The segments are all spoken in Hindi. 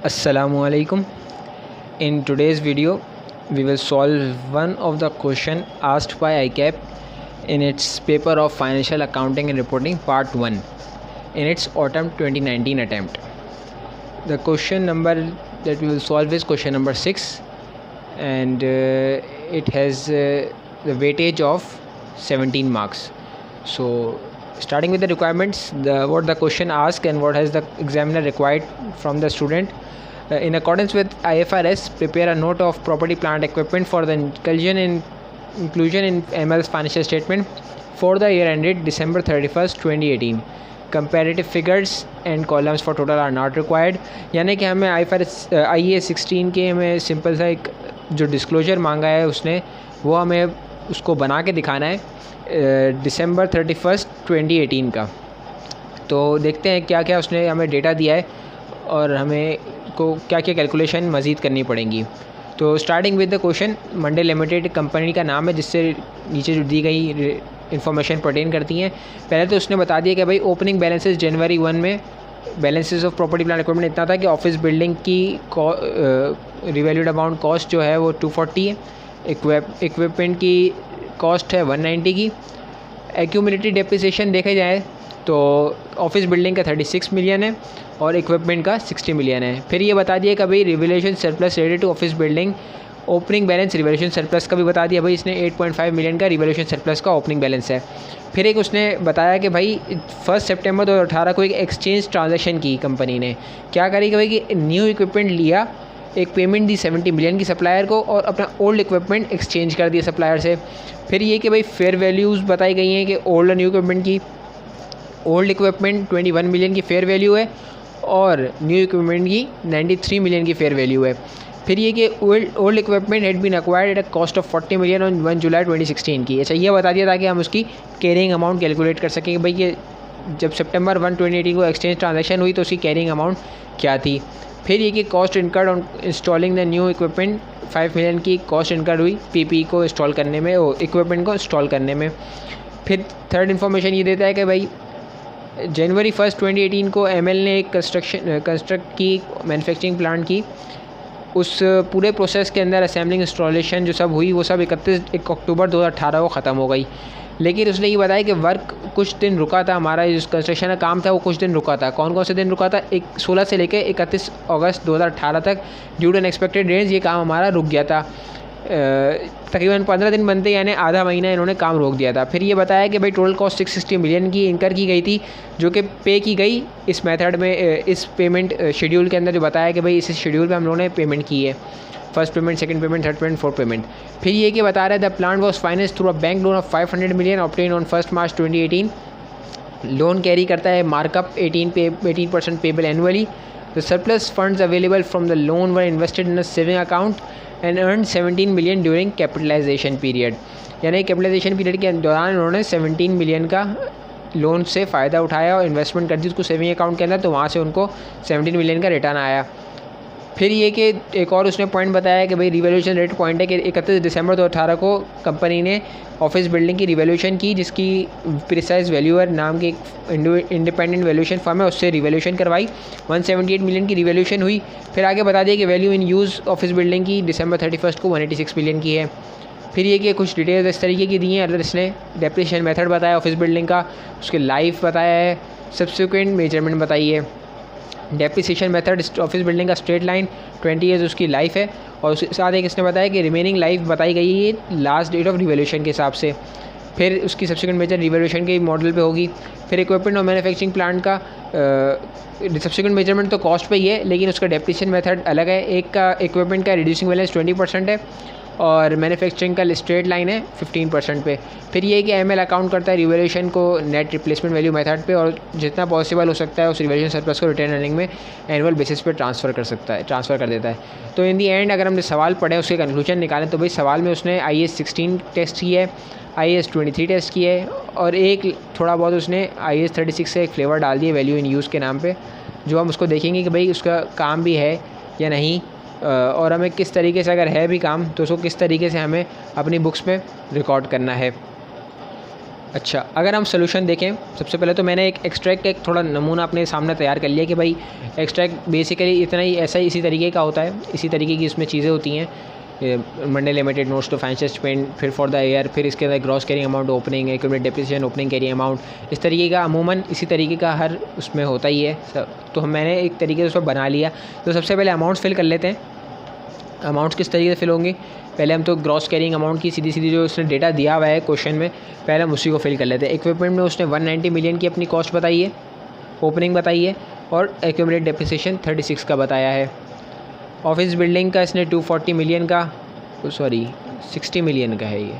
Assalamualaikum. In today's video, we will solve one of the question asked by ICAP in its paper of Financial Accounting and Reporting Part 1 in its autumn 2019 attempt. The question number that we will solve is question number 6, and it has the weightage of 17 marks. So starting with the requirements, what the question asks and what has the examiner required from the student. In accordance with IFRS, prepare a note of property, plant, equipment for the inclusion in ML's financial statement for the year ended December 31st, 2018. Comparative figures and columns for total are not required. यानी कि हमें IAS 16 के हमें सिंपल सा एक जो डिस्क्लोजर मांगा है उसने वो हमें उसको बना के दिखाना है December 31st, 2018 का। तो देखते हैं क्या क्या उसने हमें डेटा दिया है और हमें को क्या क्या कैलकुलेशन मज़ीद करनी पड़ेंगी। तो starting with the question, Monday limited company का नाम है जिससे नीचे जो दी गई इन्फॉर्मेशन पर्टेन करती हैं। पहले तो उसने बता दिया कि भाई ओपनिंग बैलेंसेस जनवरी 1 में balances of property plant equipment इतना था कि ऑफिस बिल्डिंग की रिवैल्यूड अमाउंट कॉस्ट जो है वो 240 है, इक्विपमेंट की कॉस्ट है 190 की। एक्यूमुलेटेड डेप्रिसिएशन देखे जाए तो ऑफिस बिल्डिंग का 36 मिलियन है और इक्विपमेंट का 60 मिलियन है। फिर ये बता दिया कि भाई revaluation surplus related to office building opening balance revaluation surplus का भी बता दिया, भाई इसने 8.5 मिलियन का रिवैल्यूएशन सरप्लस का ओपनिंग बैलेंस है। फिर एक उसने बताया कि भाई 1 सितंबर 2018 को एक एक्सचेंज ट्रांजैक्शन की कंपनी ने क्या करी कि भाई कि न्यू इक्विपमेंट लिया, एक पेमेंट दी 70 मिलियन की सप्लायर को और अपना ओल्ड इक्विपमेंट एक्सचेंज कर दिया सप्लायर से। फिर ये कि भाई फेयर वैल्यूज़ बताई गई हैं कि ओल्ड और न्यू इक्विपमेंट की। ओल्ड इक्विपमेंट 21 मिलियन की फेयर वैल्यू है और न्यू इक्विपमेंट की 93 मिलियन की फेयर वैल्यू है। फिर ये कि old equipment had been acquired at a cost of 40 million on 1 July 2016 की। अच्छा, ये बता दिया ताकि हम उसकी कैरिंग अमाउंट कैलकुलेट कर सकें कि भाई ये जब सितंबर 1, 2018 को एक्सचेंज ट्रांजैक्शन हुई तो उसकी कैरिंग अमाउंट क्या थी। फिर ये कि cost incurred on installing the new equipment 5 million की कॉस्ट इनकर्ड हुई पीपी को इंस्टॉल करने में, इक्विपमेंट को इंस्टॉल करने में। फिर थर्ड इन्फॉर्मेशन ये देता है कि भाई जनवरी 1, 2018 को एमएल ने एक कंस्ट्रक्ट की मैन्युफैक्चरिंग प्लांट की। उस पूरे प्रोसेस के अंदर असेंबलिंग इंस्टॉलेशन जो सब हुई वो सब 31 अक्टूबर 2018 को ख़त्म हो गई। लेकिन उसने ये बताया कि वर्क कुछ दिन रुका था, हमारा जो कंस्ट्रक्शन का काम था वो कुछ दिन रुका था। कौन कौन से दिन रुका था? 16 से लेकर 31 अगस्त 2018 तक ड्यू टू अनएक्सपेक्टेड रेंज ये काम हमारा रुक गया था। तकरीबन 15 दिन बनते यानी आधा महीना इन्होंने काम रोक दिया था। फिर ये बताया कि भाई टोटल कॉस्ट 660 मिलियन की इनकर की गई थी जो कि पे की गई इस मेथड में, इस पेमेंट शेड्यूल के अंदर जो बताया कि भाई इस शेड्यूल पे हम लोगों ने पेमेंट की है, first payment, second payment, third payment, fourth payment. फिर ये कि बता रहा है the plant was finance through a bank loan of 500 million obtain on 1 March 2018। Loan carry करता है markup 18% payable annually. The surplus funds available from the loan were invested in a saving account and earn 17 million during capitalization period. यानी कैपिटलाइजेशन पीरियड के दौरान उन्होंने 17 मिलियन का लोन से फ़ायदा उठाया और इन्वेस्टमेंट कर दी उसको सेविंग अकाउंट के अंदर, तो वहाँ से उनको 17 मिलियन का रिटर्न आया। फिर ये कि एक और उसने पॉइंट बताया कि भाई रिवैल्यूएशन रेट पॉइंट है कि 31 दिसंबर 2018 को कंपनी ने ऑफिस बिल्डिंग की रिवैल्यूएशन की जिसकी प्रिसाइज वैल्यूअर नाम की एक इंडिपेंडेंट वैल्यूएशन फर्म है उससे रिवैल्यूएशन करवाई। 178 मिलियन की रिवैल्यूएशन हुई। फिर आगे बता दिया कि value in use office building की December 31 को 186 मिलियन की है। फिर ये कि कुछ डिटेल्स इस तरीके की दी हैं। अगर इसने डेप्रिसिएशन मेथड बताया ऑफिस बिल्डिंग का, उसके लाइफ बताया है, सब्सिक्वेंट मेजरमेंट बताई है। डेप्रिसिएशन मेथड ऑफिस बिल्डिंग का स्ट्रेट लाइन 20 ईयर्स उसकी लाइफ है और उसके साथ एक इसने बताया कि रिमेनिंग लाइफ बताई गई है लास्ट डेट ऑफ रिवैल्यूएशन के हिसाब से। फिर उसकी सब्सिक्वेंट मेजर रिवैल्यूएशन के मॉडल पे होगी। फिर इक्विपमेंट और मैन्युफैक्चरिंग प्लांट का सब्सिक्वेंट मेजरमेंट तो कॉस्ट पे ही है लेकिन उसका डेप्रिसिएशन मेथड अलग है। एक का इक्विपमेंट का रिड्यूसिंग बैलेंस 20% है और मैन्युफैक्चरिंग का स्ट्रेट लाइन है 15% पे। फिर ये कि एमएल अकाउंट करता है रिवैल्यूएशन को नेट रिप्लेसमेंट वैल्यू मेथड पे और जितना पॉसिबल हो सकता है उस रिवैल्यूएशन सरप्लस को रिटर्न अर्निंग में एनुअल बेसिस पे ट्रांसफ़र कर देता है। तो इन दी एंड अगर हमने सवाल पढ़े उसके कंक्लूजन निकालें तो भाई सवाल में उसने IAS 16 टेस्ट की है, IAS 23 टेस्ट की है और एक थोड़ा बहुत उसने IAS 36 से एक फ्लेवर डाल दिया वैल्यू इन यूज़ के नाम पर, जो हम उसको देखेंगे कि भाई उसका काम भी है या नहीं और हमें किस तरीके से, अगर है भी काम तो उसको किस तरीके से हमें अपनी बुक्स में रिकॉर्ड करना है। अच्छा, अगर हम सोल्यूशन देखें, सबसे पहले तो मैंने एक एक्सट्रैक्ट का एक थोड़ा नमूना अपने सामने तैयार कर लिया कि भाई एक्सट्रैक्ट बेसिकली इतना ही ऐसा ही इसी तरीके का होता है, इसी तरीके की इसमें चीज़ें होती हैं। Monday limited notes to financial spend, फिर फॉर द ईयर, फिर इसके अंदर gross carrying amount, opening equipment depreciation, opening carrying amount, इस तरीके का अमूमन इसी तरीके का हर उसमें होता ही है। तो मैंने एक तरीके से उसको बना लिया। तो सबसे पहले अमाउंट्स फिल कर लेते हैं। अमाउंट्स किस तरीके से फिल होंगे, पहले हम तो ग्रॉस कैरिंग अमाउंट की सीधी सीधी जो उसने डेटा दिया हुआ है क्वेश्चन में, पहले हम उसी को फिल कर लेते हैं। इक्विपमेंट में उसने 190 मिलियन की अपनी कॉस्ट बताई है, ओपनिंग बताई है, और एक्यूमुलेटेड डेप्रिसिएशन 36 का बताया है। ऑफिस बिल्डिंग का इसने 240 मिलियन का, सॉरी 60 मिलियन का है ये।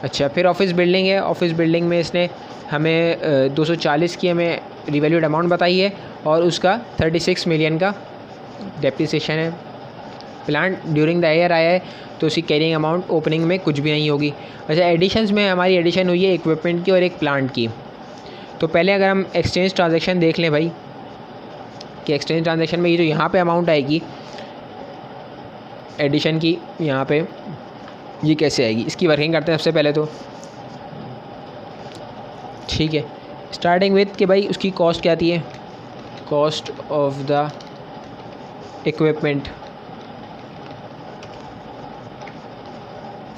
अच्छा, फिर ऑफिस बिल्डिंग है, ऑफिस बिल्डिंग में इसने हमें 240 की हमें रिवैल्यूड अमाउंट बताई है और उसका 36 मिलियन का डेप्रिसिएशन है। प्लांट ड्यूरिंग द ईयर आया है तो उसकी कैरिंग अमाउंट ओपनिंग में कुछ भी नहीं होगी। अच्छा, एडिशंस में हमारी एडिशन हुई है इक्विपमेंट की और एक प्लांट की। तो पहले अगर हम एक्सचेंज ट्रांजैक्शन देख लें भाई, कि एक्सचेंज ट्रांजैक्शन में ये जो यहाँ पे अमाउंट आएगी एडिशन की, यहाँ पे ये कैसे आएगी, इसकी वर्किंग करते हैं सबसे पहले तो। ठीक है, स्टार्टिंग विथ कि भाई उसकी कॉस्ट क्या आती है, कॉस्ट ऑफ द इक्विपमेंट।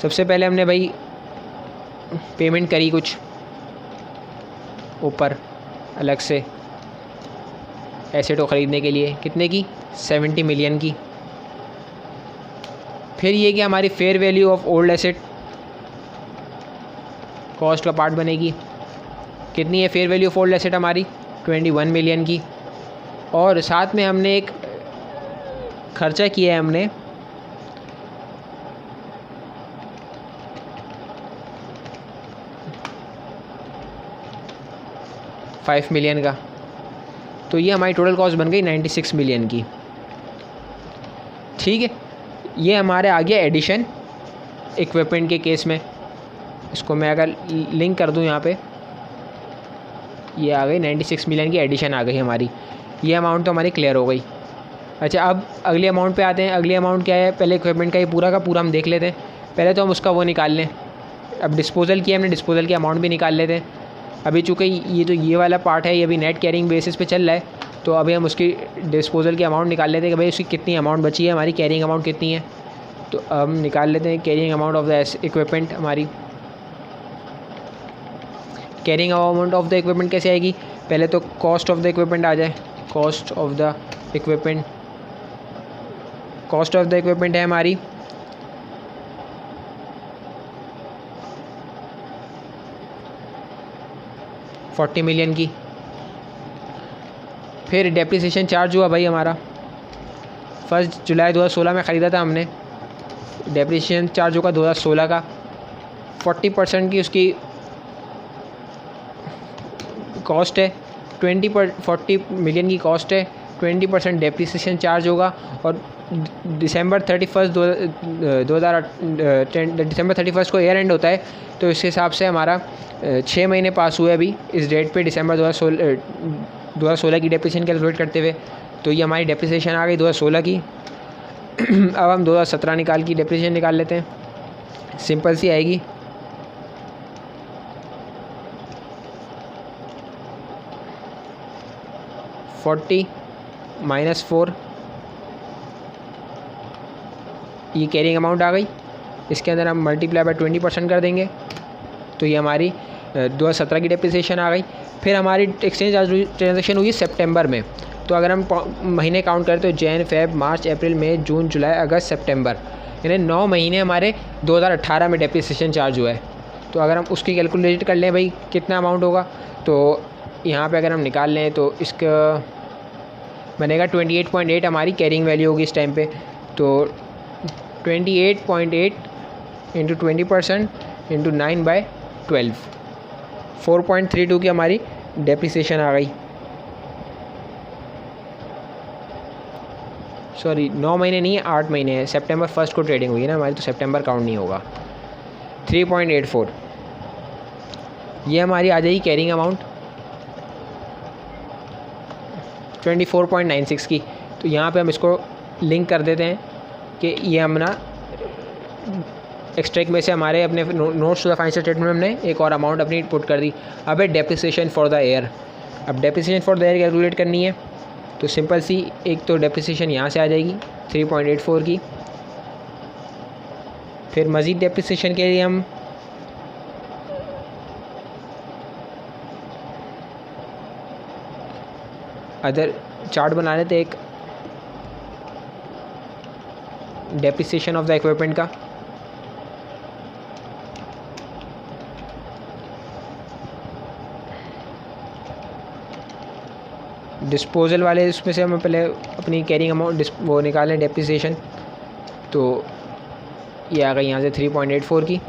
सबसे पहले हमने भाई पेमेंट करी कुछ ऊपर अलग से एसेट को ख़रीदने के लिए, कितने की, 70 मिलियन की। फिर ये कि हमारी fair value of old asset cost का पार्ट बनेगी, कितनी है fair value of old asset हमारी, 21 मिलियन की। और साथ में हमने एक खर्चा किया है हमने $5 मिलियन का, तो ये हमारी टोटल कॉस्ट बन गई 96 मिलियन की। ठीक है, ये हमारे आ गया एडिशन इक्विपमेंट के केस में। इसको मैं अगर लिंक कर दूं यहाँ पे, ये आ गई 96 मिलियन की एडिशन आ गई हमारी। ये अमाउंट तो हमारी क्लियर हो गई। अच्छा, अब अगले अमाउंट पे आते हैं। अगले अमाउंट क्या है, पहले इक्विपमेंट का ये पूरा का पूरा हम देख लेते हैं। पहले तो हम उसका वो निकाल लें, अब डिस्पोजल किया हमने, डिस्पोजल के अमाउंट भी निकाल लेते हैं। अभी चूँकि ये जो ये वाला पार्ट है ये अभी नेट कैरिंग बेसिस पे चल रहा है, तो अभी हम उसकी डिस्पोजल के अमाउंट निकाल लेते हैं कि भाई उसकी कितनी अमाउंट बची है, हमारी कैरिंग अमाउंट कितनी है। तो हम निकाल लेते हैं carrying amount of the equipment. हमारी carrying amount of the equipment कैसे आएगी, पहले तो कॉस्ट ऑफ द इक्विपमेंट आ जाए, cost of the equipment. Cost of the equipment है हमारी 40 मिलियन की। फिर डेप्रिसिएशन चार्ज हुआ भाई हमारा 1 जुलाई 2016 में ख़रीदा था हमने, डेप्रिसिएशन चार्ज होगा 2016 का। 40% की उसकी कॉस्ट है, 40 मिलियन की कॉस्ट है, 20% डेप्रिसिएशन चार्ज होगा। और दिसंबर 31 को ईयर एंड होता है, तो इस हिसाब से हमारा 6 महीने पास हुए अभी इस डेट पे, दिसंबर 2016 की डेप्रिसिएशन कैलकुलेट करते हुए। तो ये हमारी डेप्रिसिएशन आ गई 2016 की। अब हम 2017 निकाल की डेप्रिसिएशन निकाल लेते हैं, सिंपल सी आएगी। -4 ये कैरिंग अमाउंट आ गई। इसके अंदर हम मल्टीप्लाई बाय 20% कर देंगे, तो ये हमारी 2017 की डेप्रिसिएशन आ गई। फिर हमारी एक्सचेंज ट्रांजैक्शन हुई सितंबर में, तो अगर हम महीने काउंट करें तो जैन, फेब, मार्च, अप्रैल, मई, जून, जुलाई, अगस्त, सितंबर, यानी 9 महीने हमारे 2018 में डेप्रिसिएशन चार्ज हुआ है। तो अगर हम उसकी कैलकुलेट कर लें भाई कितना अमाउंट होगा, तो यहाँ पे अगर हम निकाल लें तो इसका बनेगा 28.8 हमारी कैरिंग वैल्यू होगी इस टाइम पे। तो 28.8 इंटू 20% इंटू 9/12, 4.32 की हमारी डेप्रिसिएशन आ गई। सॉरी 9 महीने नहीं है, 8 महीने है। सितंबर 1 को ट्रेडिंग हुई है ना हमारी, तो सितंबर काउंट नहीं होगा। 3.84 ये हमारी आ जाएगी कैरिंग अमाउंट 24.96 की। तो यहाँ पे हम इसको लिंक कर देते हैं कि ये अपना एक्सट्रैक्ट में से हमारे अपने notes to the financial statement में हमने एक और अमाउंट अपनी पुट कर दी। अब है डेप्रिसिएशन फॉर द ईयर। अब depreciation for the year calculate करनी है, तो सिंपल सी एक तो डेप्रिसिएशन यहाँ से आ जाएगी 3.84 की। फिर मज़ीद डेप्रिसिएशन के लिए हम अदर चार्ट बना लेते एक डेप्रिसिएशन ऑफ द इक्विपमेंट का। डिस्पोजल वाले उसमें से हम पहले अपनी कैरिंग अमाउंट वो निकालें डेप्रिसिएशन, तो ये आ गई यहाँ से 3.84 की।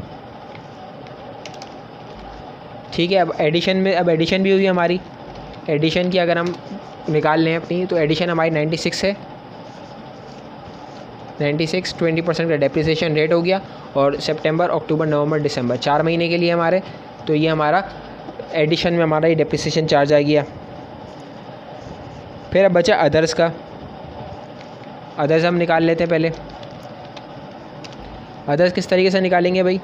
ठीक है, अब एडिशन भी हुई हमारी। एडिशन की अगर हम निकाल लें अपनी, तो एडिशन हमारी 96 है। 96 20% का डेप्रिसिएशन रेट हो गया, और सितंबर, अक्टूबर, नवंबर, दिसंबर 4 महीने के लिए हमारे, तो ये हमारा एडिशन में हमारा ये डेप्रिसिएशन चार्ज आ गया। फिर अब बचा अदर्स का। अदर्स हम निकाल लेते हैं पहले। अदर्स किस तरीके से निकालेंगे भाई,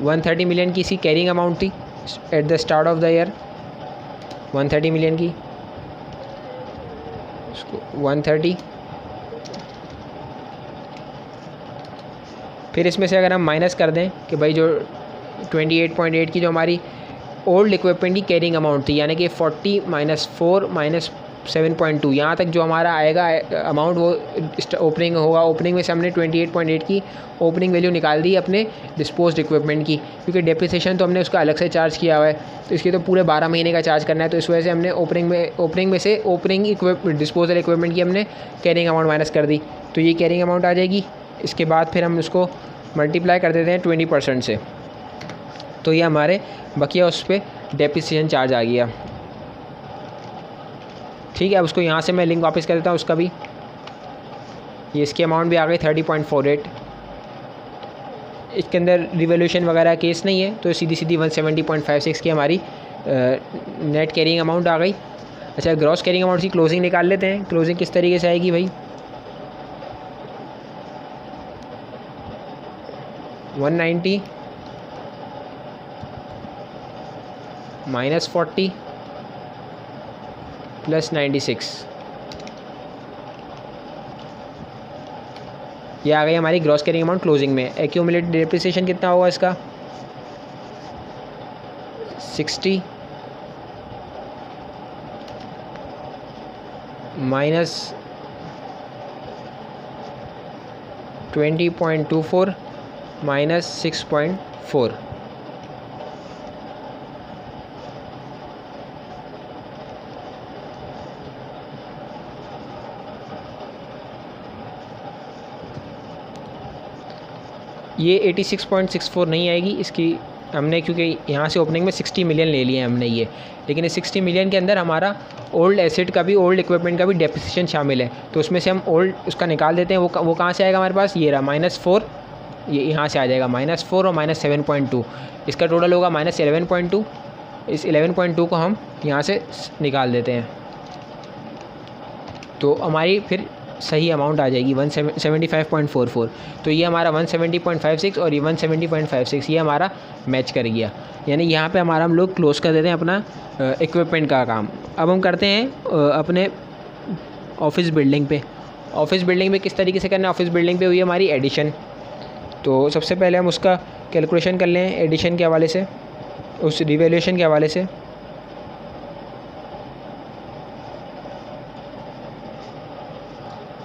130 मिलियन की इसकी कैरिंग अमाउंट थी at the start of the year, 130 million की, 130। फिर इसमें से अगर हम माइनस कर दें कि भाई जो 28.8 की जो हमारी ओल्ड इक्विपमेंट की कैरिंग अमाउंट थी, यानी कि 40 - 4 - 7.2, यहाँ तक जो हमारा आएगा अमाउंट वो ओपनिंग होगा। ओपनिंग में से हमने 28.8 की ओपनिंग वैल्यू निकाल दी अपने डिस्पोज्ड इक्विपमेंट की, क्योंकि डेप्रिसिएशन तो हमने उसका अलग से चार्ज किया हुआ है, तो इसके तो पूरे 12 महीने का चार्ज करना है। तो इस वजह से हमने ओपनिंग में से डिस्पोजल इक्विपमेंट की हमने कैरिंग अमाउंट माइनस कर दी, तो ये कैरिंग अमाउंट आ जाएगी। इसके बाद फिर हम उसको मल्टीप्लाई कर देते हैं 20% से, तो ये हमारे बकिया उस पर डेप्रिसिएशन चार्ज आ गया। ठीक है, अब उसको यहाँ से मैं लिंक वापस कर देता हूँ उसका भी। ये इसकी अमाउंट भी आ गई 30.48। इसके अंदर रिवोल्यूशन वगैरह केस नहीं है, तो सीधी 170.56 की हमारी नेट कैरिंग अमाउंट आ गई। अच्छा, ग्रॉस कैरिंग अमाउंट की क्लोजिंग निकाल लेते हैं। क्लोजिंग किस तरीके से आएगी भाई, 190 - 40 + 96, ये आ गई हमारी ग्रॉस कैरिंग अमाउंट क्लोजिंग में। एक्यूमुलेटेड डेप्रिसिएशन कितना होगा इसका, 60 - 20.24 - 6.4, ये 86.64 नहीं आएगी इसकी। हमने क्योंकि यहाँ से ओपनिंग में 60 मिलियन ले लिए हैं हमने ये, लेकिन इस 60 मिलियन के अंदर हमारा ओल्ड एसेट का भी, ओल्ड इक्विपमेंट का भी डेप्रिसिएशन शामिल है, तो उसमें से हम ओल्ड उसका निकाल देते हैं। वो कहाँ से आएगा हमारे पास, ये रहा -4, ये यहाँ से आ जाएगा -4 और -7.2, इसका टोटल होगा -11.2। इस 11.2 को हम यहाँ से निकाल देते हैं, तो हमारी फिर सही अमाउंट आ जाएगी 175.44। तो ये हमारा 170.56 और ये 170.56 ये हमारा मैच कर गया, यानी यहाँ पे हमारा हम लोग क्लोज कर देते हैं अपना इक्विपमेंट का काम। अब हम करते हैं अपने ऑफिस बिल्डिंग पे। ऑफिस बिल्डिंग में किस तरीके से करना है, ऑफिस बिल्डिंग पे हुई हमारी एडिशन, तो सबसे पहले हम उसका कैलकुलेशन कर लें एडिशन के हवाले से, उस रिवैल्यूएशन के हवाले से।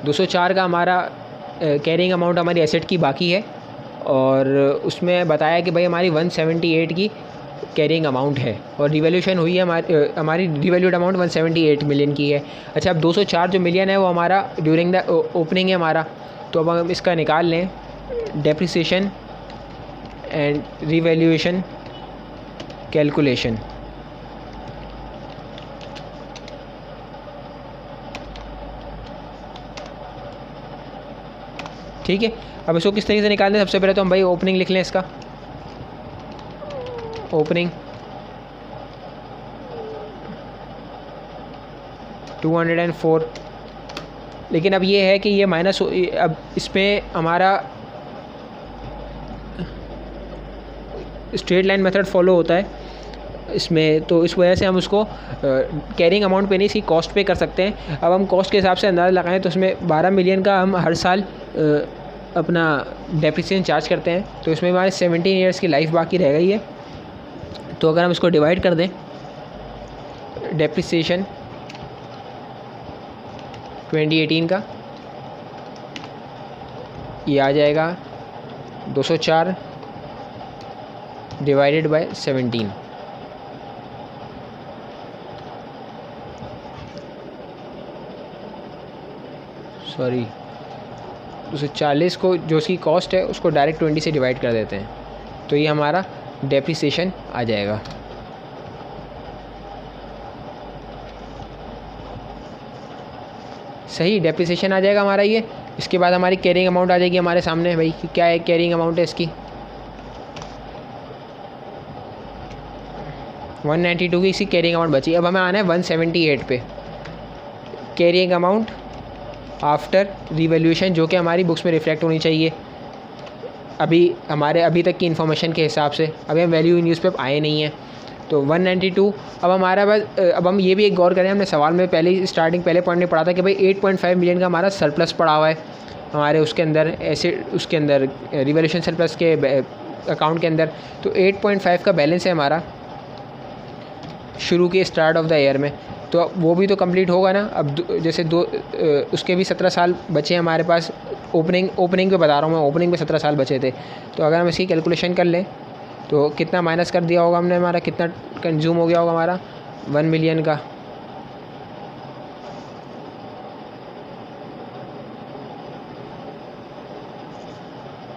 $204 का हमारा कैरिंग अमाउंट हमारी एसेट की बाकी है, और उसमें बताया कि भाई हमारी 178 की कैरिंग अमाउंट है, और रिवैल्यूएशन हुई है हमारी रिवैल्यूड अमाउंट 178 मिलियन की है। अच्छा, अब 204 जो मिलियन है वो हमारा ड्यूरिंग द ओपनिंग है हमारा, तो अब हम इसका निकाल लें डेप्रिसिएशन एंड रिवैल्यूएशन कैलकुलेशन। ठीक है, अब इसको किस तरीके से निकालते हैं, सबसे पहले तो हम भाई ओपनिंग लिख लें इसका। ओपनिंग 204, लेकिन अब ये है कि ये माइनस, अब इसमें हमारा स्ट्रेट लाइन मेथड फॉलो होता है इसमें, तो इस वजह से हम उसको कैरिंग अमाउंट पे नहीं, इसकी कॉस्ट पे कर सकते हैं। अब हम कॉस्ट के हिसाब से अंदाज़ा लगाएं तो इसमें 12 मिलियन का हम हर साल अपना डेप्रिसिएशन चार्ज करते हैं, तो इसमें हमारे 17 ईयर्स की लाइफ बाकी रह गई है। तो अगर हम इसको डिवाइड कर दें डेप्रिसिएशन 2018 का, ये आ जाएगा 204 डिवाइडेड बाय 17। सॉरी 240 को जो उसकी कॉस्ट है उसको डायरेक्ट 20 से डिवाइड कर देते हैं, तो ये हमारा डेप्रिसिएशन आ जाएगा। सही डेप्रिसिएशन आ जाएगा हमारा ये। इसके बाद हमारी कैरिंग अमाउंट आ जाएगी हमारे सामने, भाई क्या है कैरिंग अमाउंट है इसकी 192 की इसकी कैरिंग अमाउंट बची। अब हमें आना है 178 पे, कैरिंग अमाउंट आफ्टर रिवैल्यूएशन, जो कि हमारी बुक्स में रिफ्लेक्ट होनी चाहिए अभी तक की इन्फॉर्मेशन के हिसाब से। अभी हम वैल्यू इन यूज़ पे आए नहीं हैं, तो 192। अब हमारा बस अब हम ये भी एक गौर करें, हमने सवाल में पहले पॉइंट में पढ़ा था कि भाई 8.5 मिलियन का हमारा सरप्लस पड़ा हुआ है हमारे उसके अंदर, उसके अंदर रिवैल्यूएशन सरप्लस के अकाउंट के अंदर। तो 8.5 का बैलेंस है हमारा शुरू के स्टार्ट ऑफ द ईयर में, तो वो भी तो कंप्लीट होगा ना। अब जैसे उसके भी 17 साल बचे हैं हमारे पास, ओपनिंग पे बता रहा हूँ मैं, ओपनिंग पे 17 साल बचे थे। तो अगर हम इसकी कैलकुलेशन कर लें तो कितना माइनस कर दिया होगा हमने, हमारा कितना कंज्यूम हो गया होगा हमारा 1 मिलियन का।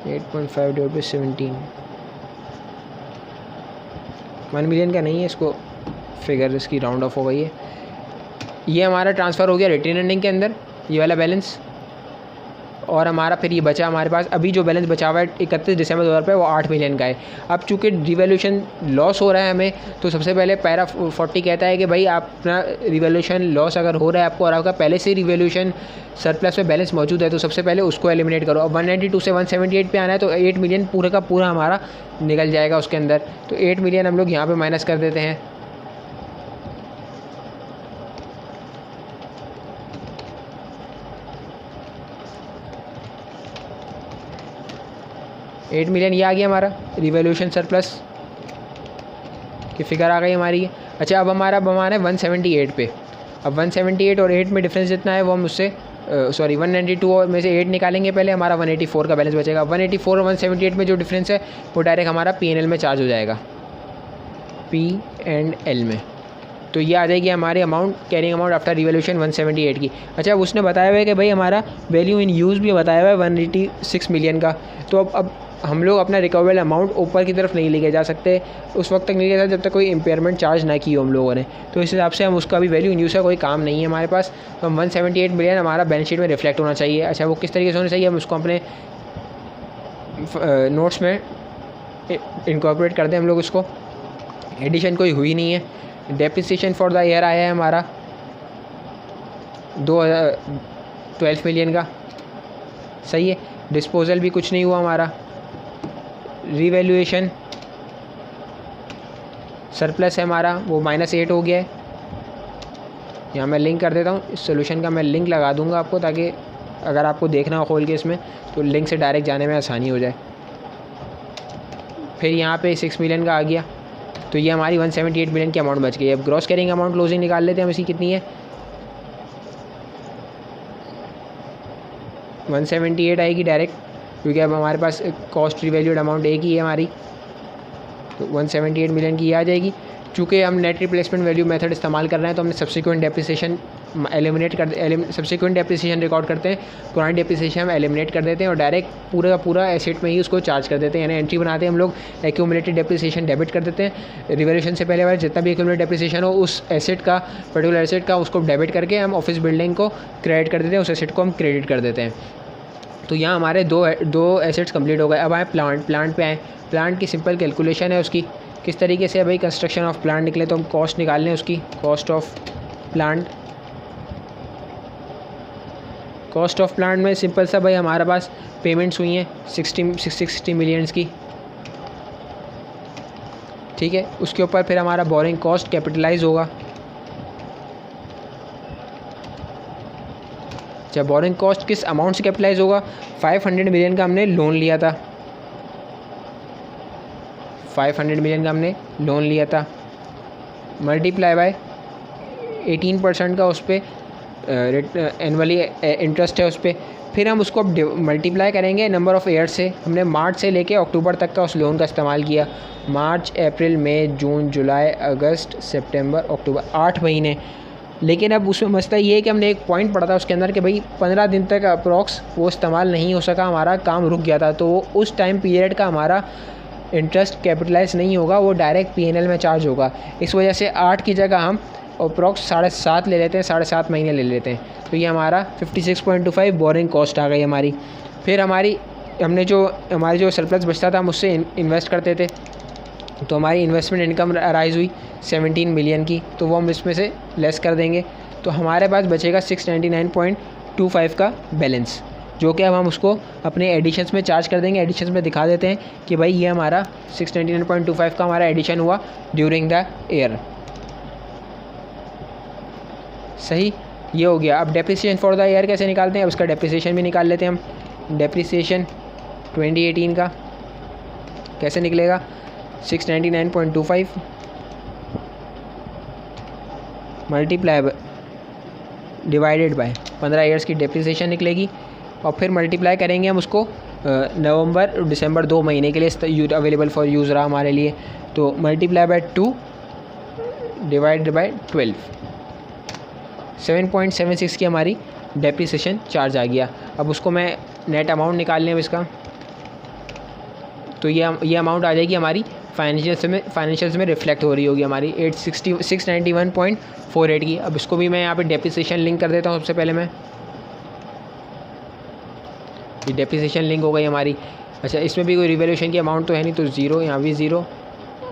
$8.5/17 1 मिलियन का नहीं है, इसको फिगर इसकी राउंड ऑफ हो गई है। ये हमारा ट्रांसफ़र हो गया रिटेन अर्निंग के अंदर, ये वाला बैलेंस, और हमारा फिर ये बचा हमारे पास अभी जो बैलेंस बचा हुआ है 31 दिसंबर 2000 पे, वो 8 मिलियन का है। अब चूँकि रिवैल्यूएशन लॉस हो रहा है हमें, तो सबसे पहले पैरा 40 कहता है कि भाई आप अपना रिवैल्यूएशन लॉस अगर हो रहा है आपको और आपका पहले से रिवैल्यूएशन सरप्लस में बैलेंस मौजूद है, तो सबसे पहले उसको एलिमिनेट करो। अब 192 से 178 पे आना है, तो 8 मिलियन पूरे का पूरा हमारा निकल जाएगा उसके अंदर। तो 8 मिलियन हम लोग यहाँ पर माइनस कर देते हैं। $8 मिलियन ये आ गया हमारा रिवैल्यूएशन सरप्लस की फिगर आ गई हमारी। अच्छा, अब हमारा है 178 पे। अब 178 और 8 में डिफरेंस जितना है वो हम उससे 192 और में से 8 निकालेंगे पहले, हमारा 184 का बैलेंस बचेगा। 184 और 178 में जो डिफरेंस है वो डायरेक्ट हमारा P&L में चार्ज हो जाएगा, P&L में। तो ये आ जाएगी हमारी amount, carrying amount after revaluation 178 की। अच्छा, अब उसने बताया हुआ है कि भाई हमारा वैल्यू इन यूज़ भी बताया हुआ है 186 मिलियन का। तो अब हम लोग अपना रिकवरेबल अमाउंट ऊपर की तरफ नहीं लेके जा सकते, उस वक्त तक नहीं ले जा सकते जब तक कोई इम्पेयरमेंट चार्ज ना की हो हम लोगों ने। तो इस हिसाब से हम उसका भी वैल्यू इन यूज़ का कोई काम नहीं है हमारे पास। तो 178 मिलियन हमारा बैलेंस शीट में रिफ्लेक्ट होना चाहिए। अच्छा, वो किस तरीके से होना चाहिए, हम उसको अपने नोट्स में इनकॉर्पोरेट कर दें हम लोग उसको। एडिशन कोई हुई नहीं है। डेप्रिसिएशन फॉर द ईयर आया है हमारा 12 मिलियन का, सही है। डिस्पोजल भी कुछ नहीं हुआ हमारा। रिवैल्यूएशन सरप्लस है हमारा, वो -8 हो गया है। यहाँ मैं लिंक कर देता हूँ, इस सोल्यूशन का मैं लिंक लगा दूँगा आपको, ताकि अगर आपको देखना हो खोल के इसमें तो लिंक से डायरेक्ट जाने में आसानी हो जाए। फिर यहाँ पे 6 मिलियन का आ गया, तो ये हमारी 178 मिलियन की अमाउंट बच गई। अब ग्रॉस कैरिंग अमाउंट क्लोजिंग निकाल लेते हैं हम, इसकी कितनी है 178 आएगी डायरेक्ट, क्योंकि अब हमारे पास कॉस्ट रिवैल्यूड अमाउंट एक ही है हमारी, तो 178 मिलियन की ये आ जाएगी। चूँकि हम नेट रिप्लेसमेंट वैल्यू मेथड इस्तेमाल कर रहे हैं, तो हमने subsequent depreciation subsequent depreciation record करते हैं, पुरानी डेप्रिसिएशन हम एलिमिनेट कर देते हैं और डायरेक्ट पूरा का पूरा एसेट में ही उसको चार्ज कर देते हैं। यानी एंट्री बनाते हैं हम लोग, एक्यूमुलेटेड डेप्रिसिएशन डेबिट कर देते हैं। रिवैल्यूएशन से पहले वाला जितना भी एक्यूमुलेटेड डेप्रिसिएशन हो उस एसेट का, पर्टिकुलर एसेट का, उसको डेबिट करके हम ऑफिस बिल्डिंग को क्रेडिट कर देते हैं, उस एसेट को हम क्रेडिट कर देते हैं। तो यहाँ हमारे दो एसेट्स कंप्लीट हो गए। अब आए प्लांट पे आए। प्लांट की सिंपल कैलकुलेशन है उसकी, किस तरीके से भाई कंस्ट्रक्शन ऑफ प्लांट निकले, तो हम कॉस्ट निकाल लें उसकी, cost of plant. Cost of plant में सिंपल सा भाई हमारे पास पेमेंट्स हुई हैं 60 मिलियंस की, ठीक है। उसके ऊपर फिर हमारा बोरिंग कॉस्ट कैपिटलाइज होगा। जब बोरिंग कॉस्ट किस अमाउंट से कैपिटलाइज होगा, 500 मिलियन का हमने लोन लिया था, 500 मिलियन का हमने लोन लिया था, मल्टीप्लाई बाय 18% का उस पर एनुअली इंटरेस्ट है उस पर। फिर हम उसको अब मल्टीप्लाई करेंगे नंबर ऑफ़ ईयर से। हमने मार्च से लेके अक्टूबर तक का उस लोन का इस्तेमाल किया, मार्च, अप्रैल, मई, जून, जुलाई, अगस्त, सितंबर, अक्टूबर, 8 महीने। लेकिन अब उसमें मसला ये है कि हमने एक पॉइंट पढ़ा था उसके अंदर कि भाई 15 दिन तक अप्रॉक्स वो इस्तेमाल नहीं हो सका, हमारा काम रुक गया था, तो वो उस टाइम पीरियड का हमारा इंटरेस्ट कैपिटलाइज नहीं होगा, वो डायरेक्ट पीएनएल में चार्ज होगा। इस वजह से 8 की जगह हम अप्रॉक्स 7.5 ले लेते हैं, 7.5 महीने ले लेते हैं। तो ये हमारा 56.25 बोरिंग कॉस्ट आ गई हमारी। फिर हमारी जो सरप्लस बचता था हम उससे इन्वेस्ट करते थे, तो हमारी इन्वेस्टमेंट इनकम राइज हुई 17 मिलियन की, तो वो हम इसमें से लेस कर देंगे, तो हमारे पास बचेगा 699.25 का बैलेंस, जो कि अब हम उसको अपने एडिशंस में चार्ज कर देंगे। एडिशंस में दिखा देते हैं कि भाई ये हमारा 699.25 का हमारा एडिशन हुआ ड्यूरिंग द ईयर। सही, ये हो गया। अब डेप्रिसिएशन फॉर द ईयर कैसे निकालते हैं, अब उसका डेप्रिसिएशन भी निकाल लेते हैं हम। डेप्रिसिएशन 2018 का कैसे निकलेगा, 699.25 मल्टीप्लाई डिवाइडेड बाय 15 ईयर्स की डेप्रिसिएशन निकलेगी, और फिर मल्टीप्लाई करेंगे हम उसको नवंबर दिसंबर 2 महीने के लिए अवेलेबल फॉर यूज़ रहा हमारे लिए, तो मल्टीप्लाई बाय 2 डिवाइडेड बाय 12, 7.76 की हमारी डेप्रिसिएशन चार्ज आ गया। अब उसको मैं नेट अमाउंट निकाल लें अब इसका, तो ये अमाउंट आ जाएगी हमारी फाइनेंशियल्स में रिफ्लेक्ट हो रही होगी हमारी 691.48 की। अब इसको भी मैं यहाँ पे डेप्रिसिएशन लिंक कर देता हूँ। सबसे पहले मैं ये डेप्रिसिएशन लिंक हो गई हमारी। अच्छा, इसमें भी कोई रिवैल्यूएशन की अमाउंट तो है नहीं, तो ज़ीरो, यहाँ भी ज़ीरो,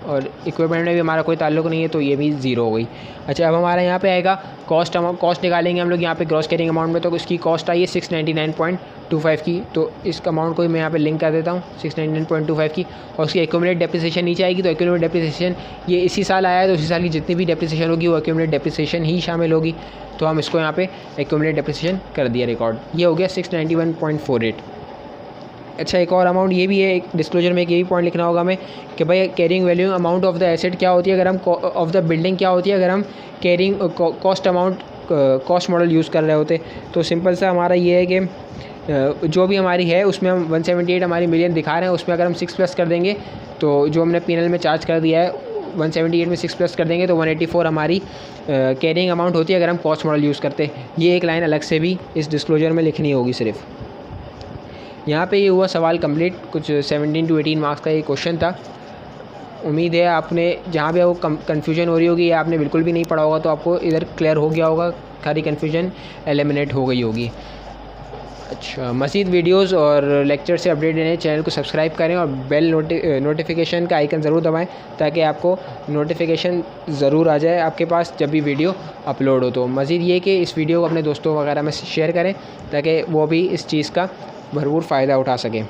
और इक्विपमेंट में भी हमारा कोई ताल्लुक नहीं है, तो ये भी ज़ीरो हो गई। अच्छा, अब हमारा यहाँ पे आएगा कॉस्ट निकालेंगे हम लोग यहाँ पे ग्रॉस कैरिंग अमाउंट में, तो इसकी कॉस्ट आई है 699.25 की, तो इस अमाउंट को मैं यहाँ पे लिंक कर देता हूँ 699.25 की, और उसकी एक्यूमुलेट डेप्रिसिएशन नीचे आएगी। तो एक्यूमुलेट डेप्रिसिएशन ये इसी साल आया है, तो इसी साल की जितनी भी डेप्रिसिएशन होगी वो एक्यूमुलेट डेप्रिसिएशन ही शामिल होगी, तो हम इसको यहाँ पे एक्यूमुलेट डेप्रिसिएशन कर दिया रिकॉर्ड। ये हो गया 691.48। अच्छा, एक और अमाउंट ये भी है, एक डिस्क्लोजर में एक ये भी पॉइंट लिखना होगा हमें कि भाई carrying value amount of the asset क्या होती है अगर हम ऑफ द बिल्डिंग क्या होती है अगर हम कैरिंग कॉस्ट मॉडल यूज़ कर रहे होते। तो सिंपल सा हमारा ये है कि जो भी हमारी है उसमें हम 178 हमारी मिलियन दिखा रहे हैं, उसमें अगर हम 6 प्लस कर देंगे, तो जो हमने पीएनएल में चार्ज कर दिया है 178 में 6 प्लस कर देंगे तो 184 हमारी कैरिंग अमाउंट होती है अगर हम कॉस्ट मॉडल यूज़ करते। ये एक लाइन अलग से भी इस डिस्क्लोजर में लिखनी होगी सिर्फ। यहाँ पे ये हुआ सवाल कंप्लीट, कुछ 17 to 18 मार्क्स का ये क्वेश्चन था। उम्मीद है आपने जहाँ भी आपको कन्फ्यूजन हो रही होगी या आपने बिल्कुल भी नहीं पढ़ा होगा तो आपको इधर क्लियर हो गया होगा, सारी कन्फ्यूजन एलिमिनेट हो गई होगी। अच्छा, मज़ीद वीडियोस और लेक्चर से अपडेट लेने चैनल को सब्सक्राइब करें और बेल नोटिफिकेशन का आइकन ज़रूर दबाएं ताकि आपको नोटिफिकेशन ज़रूर आ जाए आपके पास जब भी वीडियो अपलोड हो। तो मज़ीद ये कि इस वीडियो को अपने दोस्तों वगैरह में शेयर करें ताकि वो भी इस चीज़ का भरपूर फ़ायदा उठा सकें।